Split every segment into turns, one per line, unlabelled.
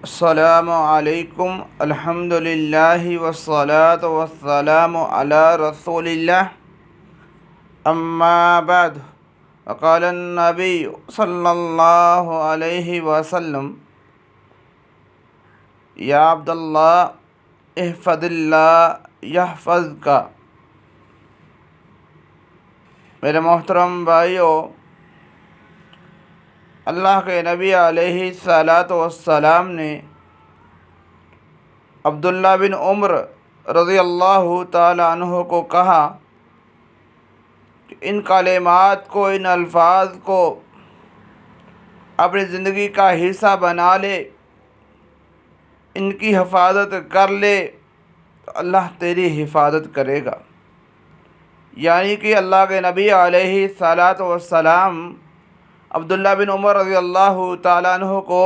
السلام علیکم الحمدللہ والصلاة والسلام علی رسول اللہ اما بعد وقال النبی صلی اللہ علیہ وسلم یا عبداللہ احفظ اللہ یحفظک۔ میرے محترم بھائیو، اللہ کے نبی علیہ الصلاۃ والسلام نے عبداللہ بن عمر رضی اللہ تعالی عنہ کو کہا کہ ان کلمات کو، ان الفاظ کو اپنی زندگی کا حصہ بنا لے، ان کی حفاظت کر لے تو اللہ تیری حفاظت کرے گا۔ یعنی کہ اللہ کے نبی علیہ الصلاۃ والسلام عبداللہ بن عمر رضی اللہ تعالیٰ عنہ کو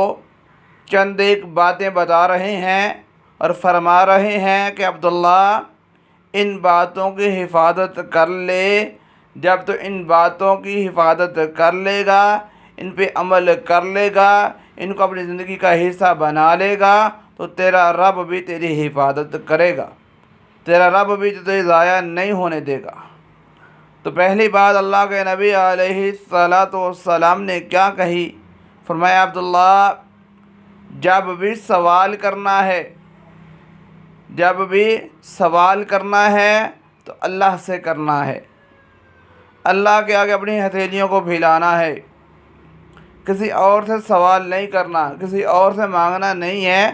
چند ایک باتیں بتا رہے ہیں اور فرما رہے ہیں کہ عبداللہ ان باتوں کی حفاظت کر لے۔ جب تو ان باتوں کی حفاظت کر لے گا، ان پہ عمل کر لے گا، ان کو اپنی زندگی کا حصہ بنا لے گا تو تیرا رب بھی تیری حفاظت کرے گا، تیرا رب بھی تجھے ضائع نہیں ہونے دے گا۔ تو پہلی بات اللہ کے نبی علیہ الصلاۃ والسلام نے کیا کہی؟ فرمایا عبداللہ جب بھی سوال کرنا ہے، جب بھی سوال کرنا ہے تو اللہ سے کرنا ہے، اللہ کے آگے اپنی ہتھیلیوں کو پھیلانا ہے، کسی اور سے سوال نہیں کرنا، کسی اور سے مانگنا نہیں ہے،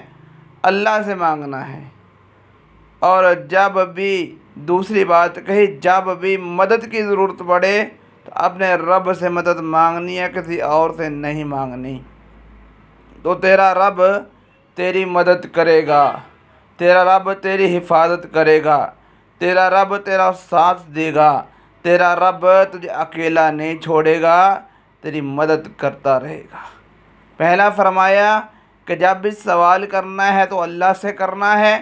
اللہ سے مانگنا ہے۔ اور جب بھی دوسری بات کہی، جب بھی مدد کی ضرورت پڑے تو اپنے رب سے مدد مانگنی ہے، کسی اور سے نہیں مانگنی، تو تیرا رب تیری مدد کرے گا، تیرا رب تیری حفاظت کرے گا، تیرا رب تیرا ساتھ دے گا، تیرا رب تجھے اکیلا نہیں چھوڑے گا، تیری مدد کرتا رہے گا۔ پہلا فرمایا کہ جب بھی سوال کرنا ہے تو اللہ سے کرنا ہے،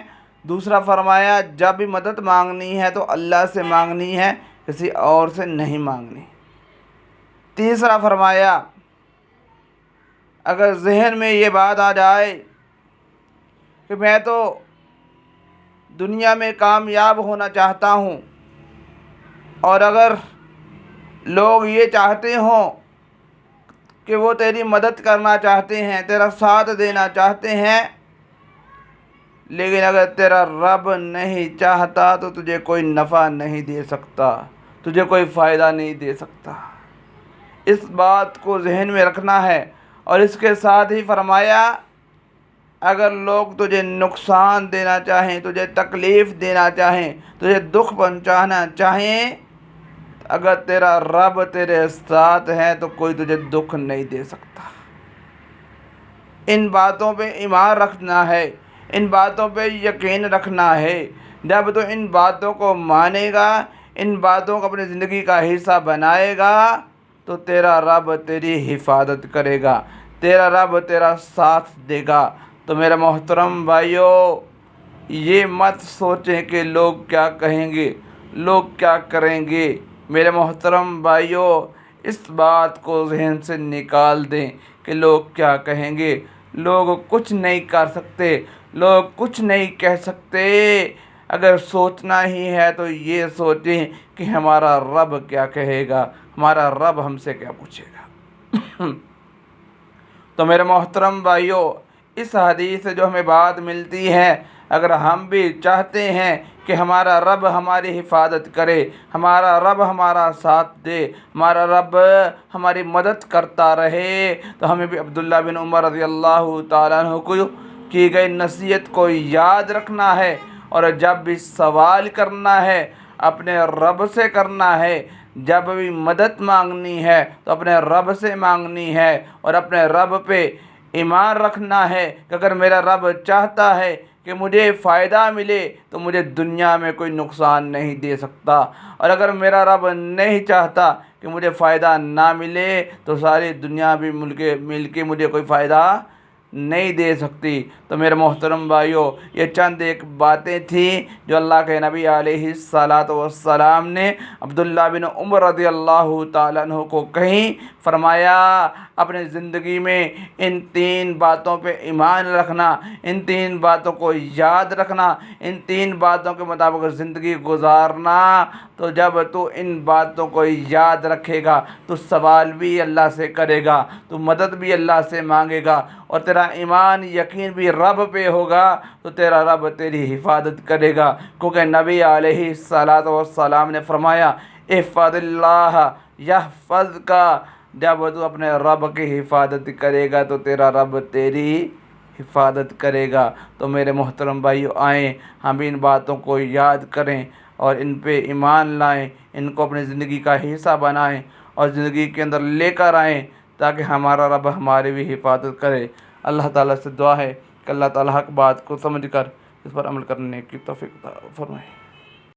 دوسرا فرمایا جب بھی مدد مانگنی ہے تو اللہ سے مانگنی ہے، کسی اور سے نہیں مانگنی۔ تیسرا فرمایا اگر ذہن میں یہ بات آ جائے کہ میں تو دنیا میں کامیاب ہونا چاہتا ہوں، اور اگر لوگ یہ چاہتے ہوں کہ وہ تیری مدد کرنا چاہتے ہیں، تیرا ساتھ دینا چاہتے ہیں، لیکن اگر تیرا رب نہیں چاہتا تو تجھے کوئی نفع نہیں دے سکتا، تجھے کوئی فائدہ نہیں دے سکتا۔ اس بات کو ذہن میں رکھنا ہے۔ اور اس کے ساتھ ہی فرمایا اگر لوگ تجھے نقصان دینا چاہیں، تجھے تکلیف دینا چاہیں، تجھے دکھ پہنچانا چاہیں، اگر تیرا رب تیرے ساتھ ہے تو کوئی تجھے دکھ نہیں دے سکتا۔ ان باتوں پہ ایمان رکھنا ہے، ان باتوں پہ یقین رکھنا ہے۔ جب تو ان باتوں کو مانے گا، ان باتوں کو اپنی زندگی کا حصہ بنائے گا تو تیرا رب تیری حفاظت کرے گا، تیرا رب تیرا ساتھ دے گا۔ تو میرے محترم بھائیو، یہ مت سوچیں کہ لوگ کیا کہیں گے، لوگ کیا کریں گے۔ میرے محترم بھائیو، اس بات کو ذہن سے نکال دیں کہ لوگ کیا کہیں گے۔ لوگ کچھ نہیں کر سکتے، لوگ کچھ نہیں کہہ سکتے۔ اگر سوچنا ہی ہے تو یہ سوچیں کہ ہمارا رب کیا کہے گا، ہمارا رب ہم سے کیا پوچھے گا۔ تو میرے محترم بھائیو، اس حدیث سے جو ہمیں بات ملتی ہے، اگر ہم بھی چاہتے ہیں کہ ہمارا رب ہماری حفاظت کرے، ہمارا رب ہمارا ساتھ دے، ہمارا رب ہماری مدد کرتا رہے، تو ہمیں بھی عبداللہ بن عمر رضی اللہ تعالیٰ عنہ کو کی گئی نصیحت کو یاد رکھنا ہے، اور جب بھی سوال کرنا ہے اپنے رب سے کرنا ہے، جب بھی مدد مانگنی ہے تو اپنے رب سے مانگنی ہے، اور اپنے رب پہ ایمان رکھنا ہے کہ اگر میرا رب چاہتا ہے کہ مجھے فائدہ ملے تو مجھے دنیا میں کوئی نقصان نہیں دے سکتا، اور اگر میرا رب نہیں چاہتا کہ مجھے فائدہ نہ ملے تو ساری دنیا بھی مل کے مجھے کوئی فائدہ نہیں دے سکتی۔ تو میرے محترم بھائیوں، یہ چند ایک باتیں تھیں جو اللہ کے نبی علیہ الصلاۃ والسلام نے عبداللہ بن عمر رضی اللہ تعالیٰ عنہ کو کہیں، فرمایا اپنی زندگی میں ان 3 باتوں پہ ایمان رکھنا، ان 3 باتوں کو یاد رکھنا، ان 3 باتوں کے مطابق زندگی گزارنا۔ تو جب تو ان باتوں کو یاد رکھے گا تو سوال بھی اللہ سے کرے گا، تو مدد بھی اللہ سے مانگے گا، اور تیرا ایمان یقین بھی رب پہ ہوگا تو تیرا رب تیری حفاظت کرے گا، کیونکہ نبی علیہ الصلاۃ والسلام نے فرمایا احفظ اللہ یحفظک، جب تو اپنے رب کی حفاظت کرے گا تو تیرا رب تیری حفاظت کرے گا۔ تو میرے محترم بھائیو، آئیں ہم ان باتوں کو یاد کریں اور ان پہ ایمان لائیں، ان کو اپنی زندگی کا حصہ بنائیں اور زندگی کے اندر لے کر آئیں، تاکہ ہمارا رب ہماری بھی حفاظت کرے۔ اللہ تعالیٰ سے دعا ہے کہ اللہ تعالیٰ حق بات کو سمجھ کر اس پر عمل کرنے کی توفیق عطا فرمائے۔